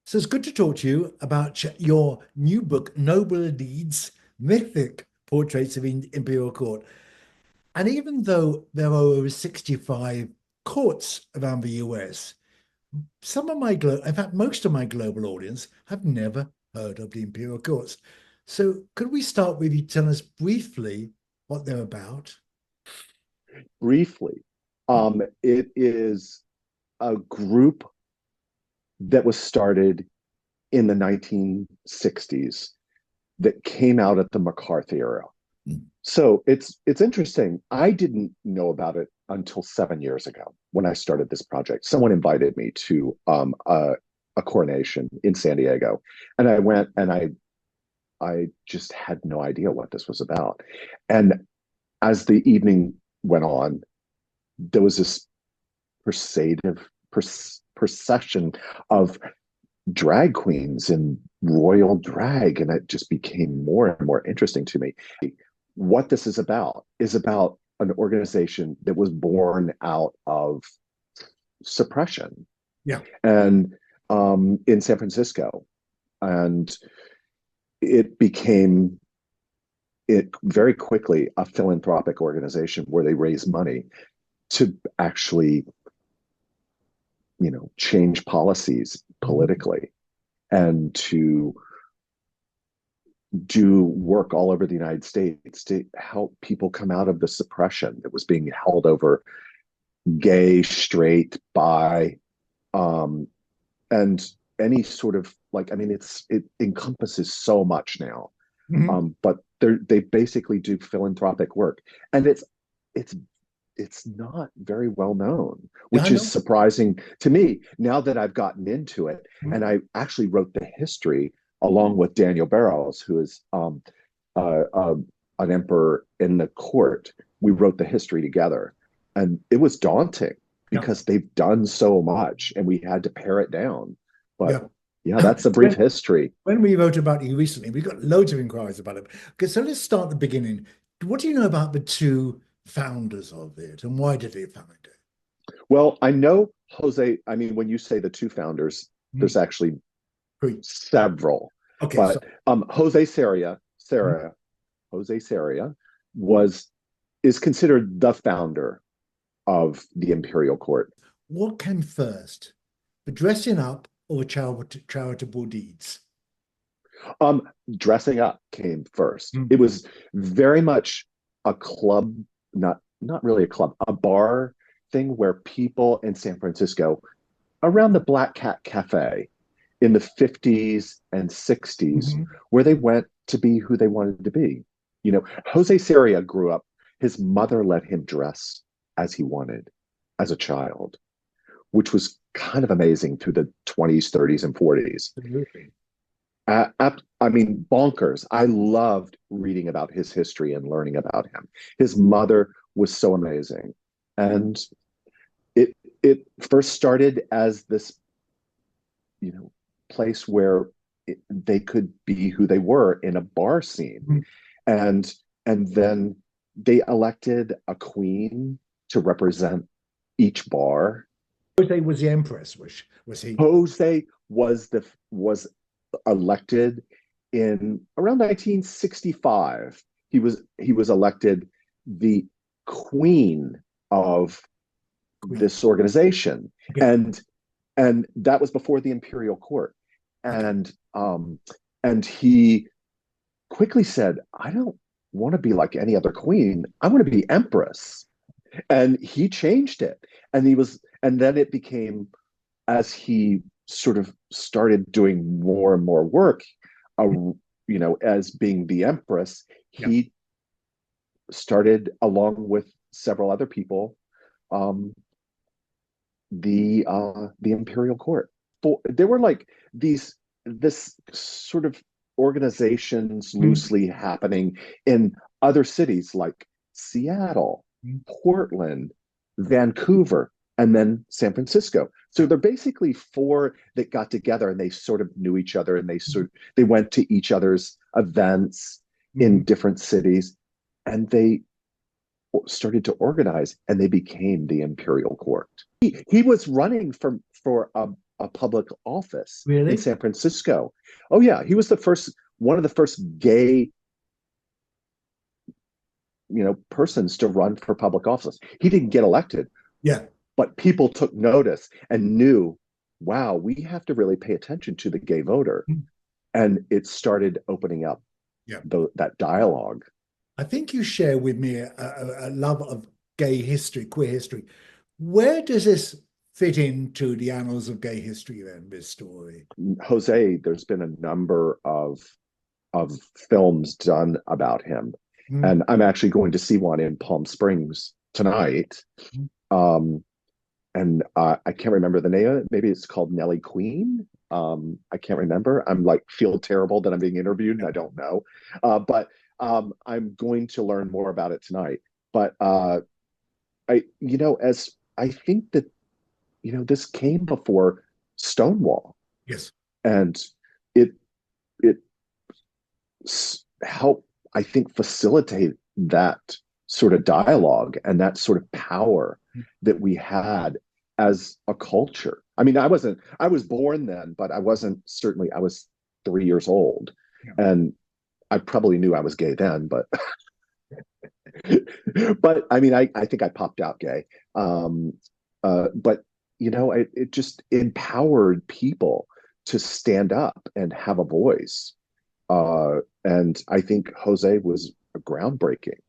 So it's good to talk to you about your new book, Noble Deeds, Mythic Portraits of Imperial Court. And even though there are over 65 courts around the US, in fact, most of my global audience have never heard of the Imperial Courts. So could we start with you telling us briefly what they're about? Briefly, it is a group that was started in the 1960s that came out at the McCarthy era. Mm. So it's interesting. I didn't know about it until 7 years ago when I started this project. Someone invited me to a coronation in San Diego, and I went and I just had no idea what this was about. And as the evening went on, there was this procession of drag queens in royal drag, and it just became more and more interesting to me. What this is about an organization that was born out of suppression Yeah. and in San Francisco, and it became it very quickly a philanthropic organization where they raise money to actually, change policies politically and to do work all over the United States to help people come out of the suppression that was being held over gay, straight, bi, and any sort of it encompasses so much now. Mhm. But they basically do philanthropic work, and it's it's not very well known, Yeah, I which is know. surprising to me now that I've gotten into it. Mhm. And I actually wrote the history along with Daniel Barrows, who is uh, uh, an emperor in the court. We wrote the history together, and it was daunting Yeah. because they've done so much, and we had to pare it down. But Yeah. yeah, that's a brief When, history. when we wrote about you recently, we got loads of inquiries about it. Okay, so let's start at the beginning. What do you know about the two founders of it and why did they found it? Well, I know Jose. I mean, when you say the two founders, Mm. there's actually Great. several. Okay, so But mm, Jose Saria was is considered the founder of the Imperial Court. what came first, the dressing up or charitable deeds? Um, Dressing up came first. Mm. It was very much a club, not really a club, a bar thing where people in San Francisco around the Black Cat Cafe in the 50s and 60s, Mhm. where they went to be who they wanted to be. Jose Saria grew up, his mother let him dress as he wanted as a child, which was kind of amazing through the 20s, 30s, and 40s. Absolutely. I mean, bonkers. I loved reading about his history and learning about him. His mother was so amazing. And it first started as this place where they could be who they were in a bar scene, Mhm. and then they elected a queen to represent each bar. Jose was the empress, was he? Jose was elected in around 1965. He was elected the queen of Queen. this organization, Okay. and that was before the Imperial Court. Okay. And he quickly said, I don't want to be like any other queen. I want to be empress. And he changed it. And then it became, as he sort of started doing more and more work, uh, as being the empress, Yeah. he started, along with several other people, um, the Imperial Court. There were like this sort of organizations Mhm. loosely happening in other cities like Seattle, Portland, Vancouver, and then San Francisco. So Yeah. they're basically four that got together, and they sort of knew each other, and they went to each other's events in Mhm. different cities, and they started to organize, and they became the Imperial Court. He was running for a public office in Really? San Francisco. Oh yeah, he was the first one of the first gay persons to run for public office. He didn't get elected, Yeah. but people took notice and knew, wow, we have to really pay attention to the gay voter. Mm. And it started opening up Yeah. that dialogue. I think you share with me a love of gay history, queer history. Where does this fit into the annals of gay history then, this story? Jose, there's been a number of films done about him. Mm. And I'm actually going to see one in Palm Springs tonight. Mm. And I can't remember the name of it. Maybe it's called Nellie Queen. I can't remember. I'm like, feel terrible that I'm being interviewed and I don't know. But I'm going to learn more about it tonight. But as I think that, this came before Stonewall, Yes. and it it helped, I think, facilitate that sort of dialogue and that sort of power that we had as a culture. I mean, I was born then, but I was 3 years old. Yeah. And I probably knew I was gay then, but but I mean, I think I popped out gay. But it just empowered people to stand up and have a voice. And I think Jose was groundbreaking,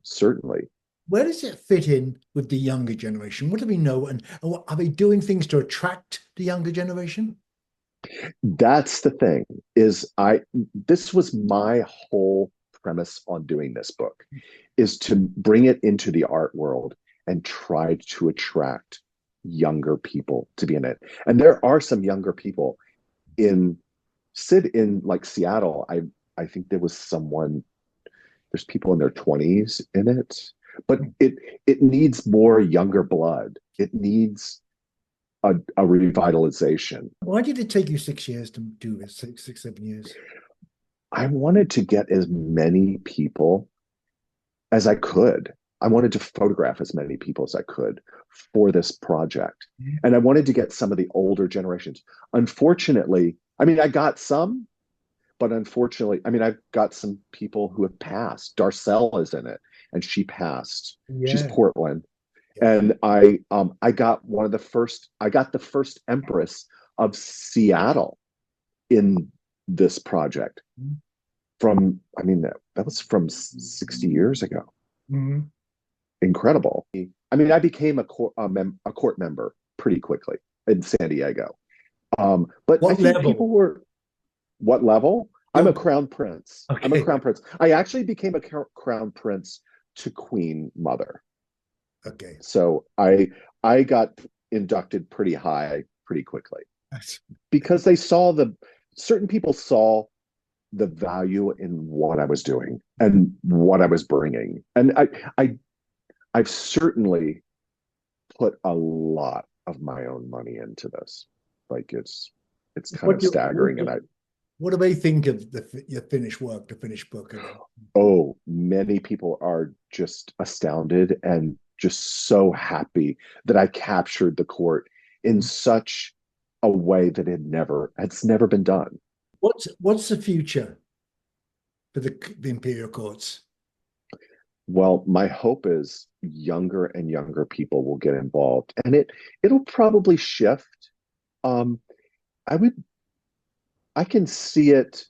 certainly. Where does it fit in with the younger generation? What do we know? And what, are they doing things to attract the younger generation? That's the thing, this was my whole premise on doing this book, is to bring it into the art world and try to attract younger people to be in it. And there are some younger people in like Seattle. I think there's people in their 20s in it, but it needs more younger blood. It needs a revitalization. Why did it take you 6 years to do this? 7 years? I wanted to get as many people as I could. I wanted to photograph as many people as I could for this project. And I wanted to get some of the older generations. Unfortunately, I mean, I got some, but unfortunately, I mean, I've got some people who have passed. Darcel is in it, and she passed. She's Yeah. Portland. Yeah. And I got the first Empress of Seattle in this project from, I mean, that was from 60 years ago. Mm-hmm. Incredible. I mean, I became a court member pretty quickly in San Diego. But What I think level? people were, what level? I'm a crown prince. Okay. I'm a crown prince. I actually became a crown prince to Queen Mother. Okay. So I got inducted pretty high pretty quickly because certain people saw the value in what I was doing and what I was bringing. And I've certainly put a lot of my own money into this. Like it's kind of staggering. What do they think of your finished work, the finished book? Oh, many people are just astounded and just so happy that I captured the court in such a way that it's never been done. What's the future for the Imperial Courts? Well, my hope is younger and younger people will get involved, and it'll probably shift. I can see it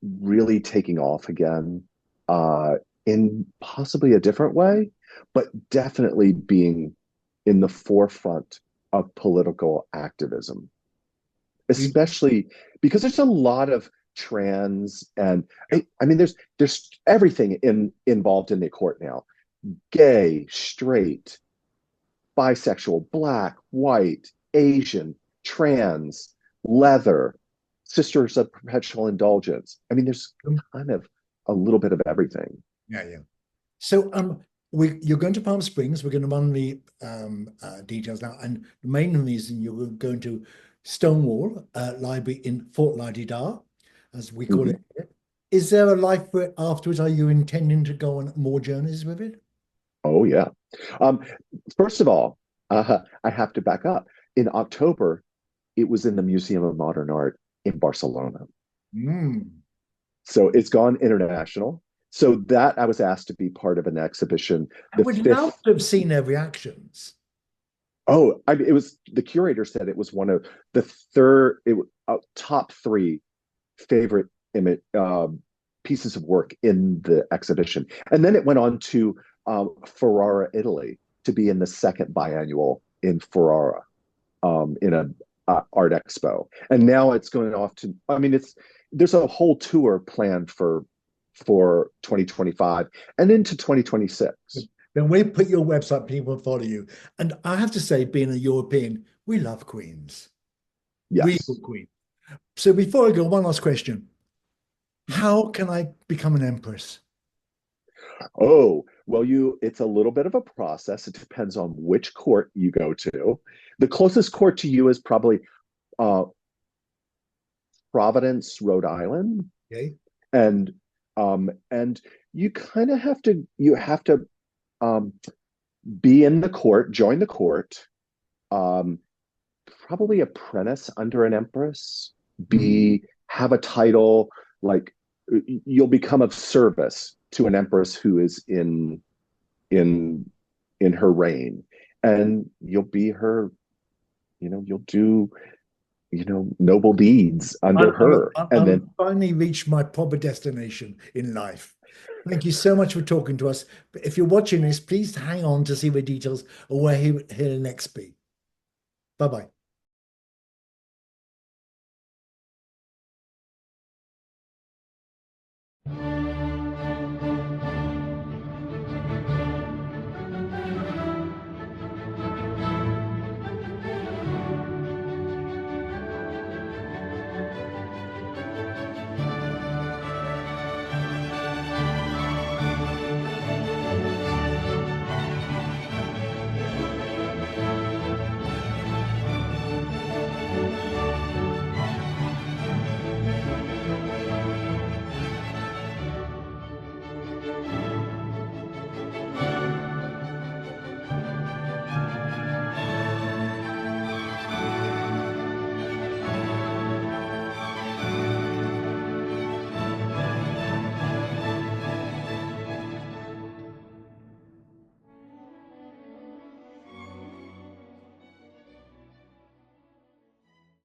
really taking off again, in possibly a different way, but definitely being in the forefront of political activism, especially because there's a lot of trans and I mean there's everything involved in the court now: gay, straight, bisexual, black, white, Asian, trans, leather, sisters of perpetual indulgence. I mean, there's kind of a little bit of everything. Yeah. So you're going to Palm Springs. We're going to run the details now. And the main reason you're going to Stonewall Library in Fort Lauderdale, as we call it here. Is there a life for it afterwards? Are you intending to go on more journeys with it? Oh yeah. Um, First of all, I have to back up. In October, it was in the Museum of Modern Art in Barcelona. Mm. So it's gone international. So that I was asked to be part of an exhibition. I The would love fifth, to have seen their reactions. it was the curator said it was one of the third, top three favorite image pieces of work in the exhibition. And then it went on to Ferrara, Italy, to be in the second biannual in Ferrara in a art expo. And now it's going off to. I mean, there's a whole tour planned for 2025 and into 2026. Then we put your website, people follow you. And I have to say, being a European, we love queens, regal Yes. queen. So before I go, one last question. How can I become an empress? Oh, well, it's a little bit of a process. It depends on which court you go to. The closest court to you is probably uh, Providence, Rhode Island, Okay. and you kind of have to um, be in the court, join the court, um, probably apprentice under an empress, be have a title like you'll become of service to an empress who is in in her reign, and you'll be her. You'll do noble deeds under her, and then I'm finally reached my proper destination in life. Thank you so much for talking to us. If you're watching this, please hang on to see the details of where he'll next be. Bye-bye.